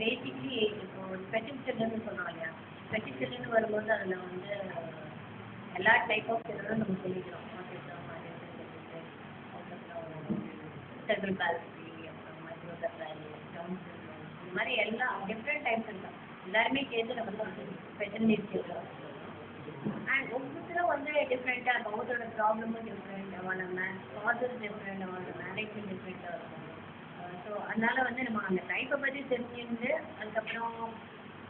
Basically இப்போ special children சொன்னோம் இல்லையா, ஸ்பெஷல் சில்ட்ரன் வரும்போது அதில் வந்து எல்லா டைப் ஆஃப் சில்ட்ரனும் நம்ம சொல்லிக்கிறோம். ஆட்டிசம், அதுக்கப்புறம் செர்பல் பால்சி, அப்புறம் மைக்ரோசெஃபாலி, டவுன் சிண்ட்ரோம், இந்த மாதிரி எல்லா டிஃப்ரெண்ட் டைப்ஸ் இருக்கும். எல்லாருமே சேர்த்து நம்ம சொல்லுவோம் ஸ்பெஷல் நீட்ஸ் சில்ட்ரன். அண்ட் ஒவ்வொருத்தரும் வந்து டிஃப்ரெண்ட்டாக இருக்கும். ஒவ்வொருத்தரோட ப்ராப்ளமும் டிஃப்ரெண்ட், அவனோட காசஸ் டிஃப்ரெண்ட், அவனோட மேனேஜ்மெண்ட் டிஃப்ரெண்ட்டாக இருக்கும். ஸோ அதனால வந்து நம்ம அந்த டைப்பை பற்றி தெரிஞ்சுட்டு அதுக்கப்புறம்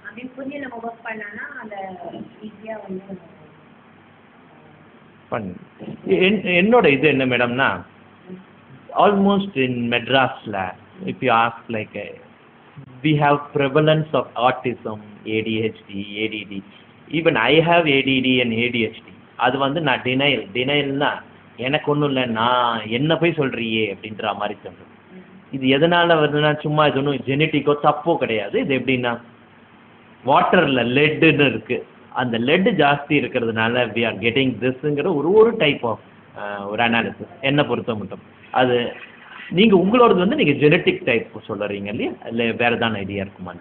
அப்படின்னு புரிஞ்சு நம்ம ஒர்க் பண்ணோன்னா அந்த ஈஸியாக வந்து என்னோட இது என்ன மேடம்னா, ஆல்மோஸ்ட் இன் மெட்ராஸில் if you ask like we have prevalence of autism, ADHD, ADD. Even I have ADD and ADHD. அது வந்து நான் டினைல்னா எனக்கு ஒன்றும் இல்லை, நான் என்ன போய் சொல்கிறியே அப்படின்ற மாதிரி சொல்கிறேன். இது எதனால் வருதுன்னா, சும்மா இது ஒன்றும் ஜெனட்டிக்கோ தப்போ கிடையாது. இது எப்படின்னா, வாட்டரில் லெட்டுன்னு இருக்குது. அந்த லெட்டு ஜாஸ்தி இருக்கிறதுனால we are getting திஸ்ங்கிற ஒரு டைப் ஆஃப் ஒரு அனாலிசிஸ் என்னை பொறுத்த மட்டும். அது நீங்கள் உங்களோடது வந்து நீங்கள் ஜெனட்டிக் டைப் சொல்லுறீங்க இல்லையா, இல்லை வேறு ஏதாவது ஐடியா இருக்குமா?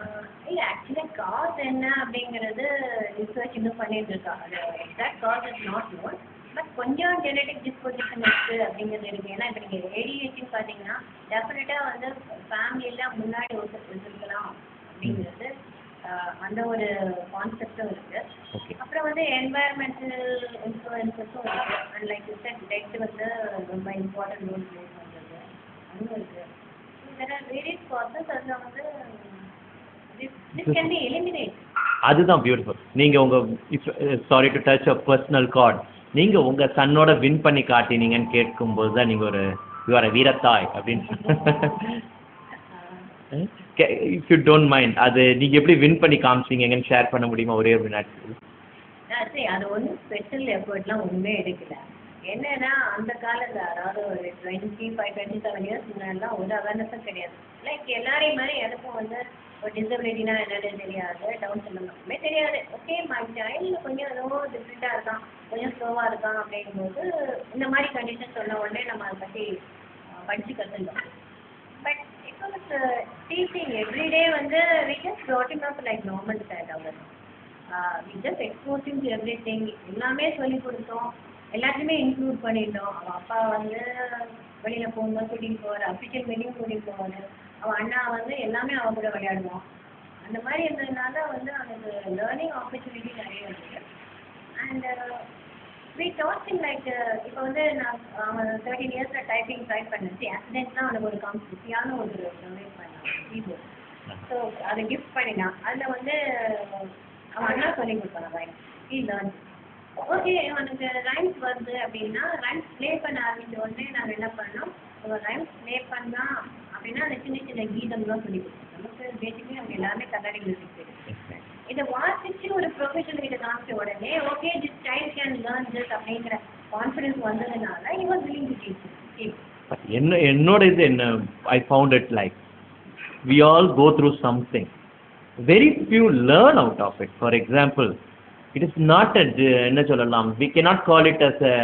இல்லை, ஆக்சுவலாக காஸ் என்ன அப்படிங்கிறது ரிசர்ச் இன்னும் பண்ணிட்டு இருக்காங்க. அது exact cause is not known, but கொஞ்சம் ஜெனட்டிக் டிஸ்போசிஷன் இருக்குது அப்படிங்கிறது இருக்குது. ஏன்னா இப்போ நீங்கள் ஏடிஹெச்னு பார்த்தீங்கன்னா டெஃபினட்டாக வந்து ஃபேமிலியில் முன்னாடி இருக்கலாம் அப்படிங்கிறது அந்த ஒரு கான்செப்டும் இருக்குது. அப்புறம் வந்து என்வாயர்மெண்டல் இன்ஃப்ளூயன்ஸஸும் இருக்குது. அண்ட் லைக் டெட் வந்து ரொம்ப இம்பார்ட்டன்ட் ரோல் ப்ளே பண்ணுறது அதுவும் இருக்குது. there are various causes. அதில் வந்து this can be eliminated. அதுதான் பியூட்டிஃபுல். நீங்கள் உங்கள் sorry to touch a personal card, நீங்கள் உங்கள் சன்னோட வின் பண்ணி காட்டினீங்கன்னு கேட்கும்போது தான் நீங்கள் ஒரு யூ ஆர் அ வீரத்தாய் அப்படின்னு. இஃப் யூ டோன்ட் மைண்ட், அது நீங்கள் எப்படி வின் பண்ணி காமிச்சிங்கன்னு ஷேர் பண்ண முடியுமா ஒரே ஒரு நாட்கள்? சரி, அது ஒன்றும் ஸ்பெஷல் எஃபர்ட்லாம் ஒன்றுமே எடுக்கல. என்னன்னா அந்த காலத்தில், அதாவது ஒரு 25-27 இயர்ஸ் முன்னாடிலாம் ஒரு அவேர்னஸும் கிடையாது. லைக் எல்லாரையும் மாதிரி எனக்கும் வந்து ஒரு டிசபிலிட்டினா என்னன்னு தெரியாது, டவுன் சிண்ட்ரோம்மே தெரியாது. ஓகே, மை சைல்டு கொஞ்சம் ஏதோ டிஃப்ரெண்ட்டாக இருக்கான், கொஞ்சம் ஸ்லோவாக இருக்கான் அப்படிங்கும்போது இந்த மாதிரி கண்டிஷன் சொன்ன உடனே நம்ம அதை பற்றி படித்து கற்றுட்டோம். பட் இப்போ டீச்சிங் எவ்ரிடே வந்து we just brought him up like normal child. அவ்வளோ we just exposing to everything. எல்லாமே சொல்லி கொடுத்தோம், எல்லாத்தையுமே இன்க்ளூட் பண்ணிட்டோம். அவன் அப்பா வந்து வெளியில் போகும்போது கூட்டிகிட்டு போவார், அஃபிஷியல் வெளியும் கூட்டிகிட்டு போவார். அவன் அண்ணா வந்து எல்லாமே அவன் கூட விளையாடுவான். அந்த மாதிரி இருந்ததுனால வந்து அவனுக்கு லேர்னிங் ஆப்பர்ச்சுனிட்டி நிறைய இருக்குது. And we taught him like இப்போ வந்து நான் அவன் 13 இயர்ஸில் டைப்பிங் ட்ரை பண்ணிச்சு. ஆக்சிடென்ட் தான் அவனுக்கு ஒரு கம்ப்ளீட்டான ஒரு டொனேட் பண்ணான் கீபோர்ட். ஸோ அதை கிஃப்ட் பண்ணினான். அதில் வந்து அவன் அண்ணா சொல்லி கொடுப்பான் ரைம்ஸ். He learn. ஓகே, அவனுக்கு ரைம்ஸ் வருது அப்படின்னா ரைம்ஸ் ப்ளே பண்ண ஆரம்பித்த உடனே நாங்கள் என்ன பண்ணோம், ரைம்ஸ் ப்ளே பண்ணால் அப்படின்னா அந்த சின்ன சின்ன கீதம்லாம் சொல்லி கொடுத்தோம். நமக்கு பேசிக்கலி அவங்க எல்லாமே கர்நாடிக் மியூசிக் தெரியும். இதை வாசிச்சு ஒரு ப்ரொஃபஷனல் கிட்ட காமிச்ச உடனே okay this child can learn this அப்படிங்கிற கான்ஃபிடன்ஸ் வந்ததுனால he was willing to teach. என்னோட இது என்ன, I found it like we all go through something, very few learn out of it. For example, it is not a என்ன சொல்லலாம், we cannot call it as a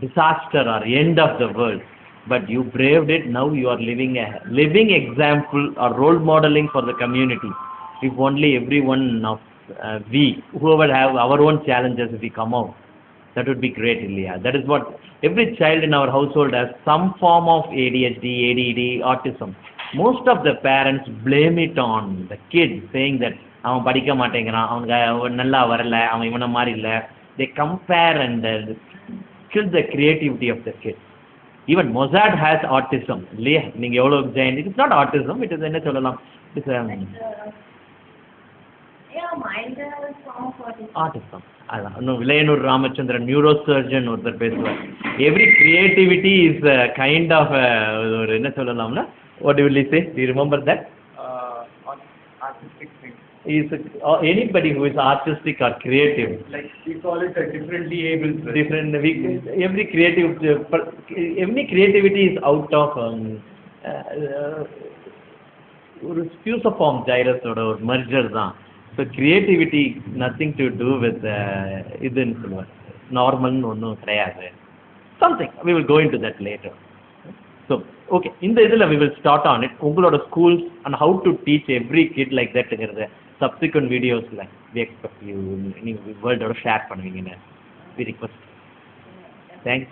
disaster or end of the world, but you braved it. Now you are living a living example or role modeling for the community. If only everyone of we whoever have our own challenges, if we come out, that would be great, Ilya. That is what every child in our household has some form of ADHD, ADD, autism. Most of the parents blame it on the kid, saying that அவன் படிக்க மாட்டேங்கிறான், அவனுக்கு நல்லா வரல, அவன் இவனை மாதிரி இல்லை. They compare and kill the creativity of the kid. Even Mozart has autism, இல்லையா? நீங்கள் எவ்வளோ Jain, it is not autism, it is என்ன சொல்லலாம், it is autism. அதான் இன்னும் விலையனூர் ராமச்சந்திரன் நியூரோ சர்ஜன் ஒருத்தர் பேசுவார். Every creativity is kind of ஒரு என்ன சொல்லலாம்னா, what will you say, do you remember that? Artistic thing. Is anybody who is artistic or creative, like we call it a differently able person. Different, every creativity is out of ஒரு fusiform gyrus ஓட ஒரு merger தான். So creativity nothing to do with இதுன்னு சொல்லுவாங்க, நார்மல்னு ஒன்றும் கிடையாது. Something we will go into that later. So okay இந்த இதில் we will start on it. உங்களோட schools and how to teach every kid like thatங்கிறத subsequent videosல we expect you நீங்கள் வேர்ல்டோட share பண்ணுவீங்கன்னு we request. Thanks.